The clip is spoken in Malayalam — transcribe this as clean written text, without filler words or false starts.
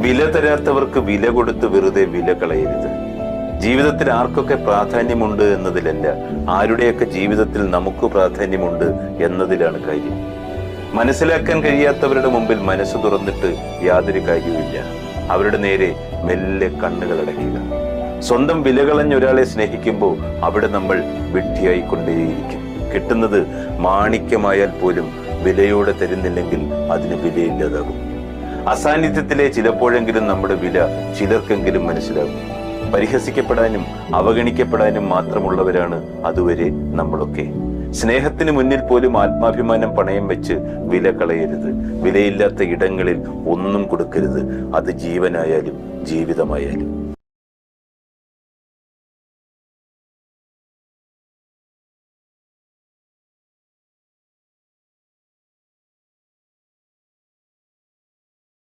വില തരാത്തവർക്ക് വില കൊടുത്ത് വെറുതെ വില കളയരുത്. ജീവിതത്തിൽ ആർക്കൊക്കെ പ്രാധാന്യമുണ്ട് എന്നതിലല്ല, ആരുടെയൊക്കെ ജീവിതത്തിൽ നമുക്ക് പ്രാധാന്യമുണ്ട് എന്നതിലാണ് കാര്യം. മനസ്സിലാക്കാൻ കഴിയാത്തവരുടെ മുമ്പിൽ മനസ്സ് തുറന്നിട്ട് യാതൊരു കാര്യവുമില്ല. അവരുടെ നേരെ മെല്ലെ കണ്ണുകൾ അടയ്ക്കുക. സ്വന്തം വില കളഞ്ഞ ഒരാളെ സ്നേഹിക്കുമ്പോൾ അവിടെ നമ്മൾ വിഡ്ഢിയായിക്കൊണ്ടേയിരിക്കും. കിട്ടുന്നത് മാണിക്യമായാൽ പോലും വിലയോടെ തരുന്നില്ലെങ്കിൽ അതിന് വിലയില്ലാതാകും. അസാന്നിധ്യത്തിലെ ചിലപ്പോഴെങ്കിലും നമ്മുടെ വില ചിലർക്കെങ്കിലും മനസ്സിലാകും. പരിഹസിക്കപ്പെടാനും അവഗണിക്കപ്പെടാനും മാത്രമുള്ളവരാണ് അതുവരെ നമ്മളൊക്കെ. സ്നേഹത്തിന് മുന്നിൽ പോലും ആത്മാഭിമാനം പണയം വെച്ച് വില കളയരുത്. വിലയില്ലാത്ത ഇടങ്ങളിൽ ഒന്നും കൊടുക്കരുത്. അത് ജീവനായാലും ജീവിതമായാലും.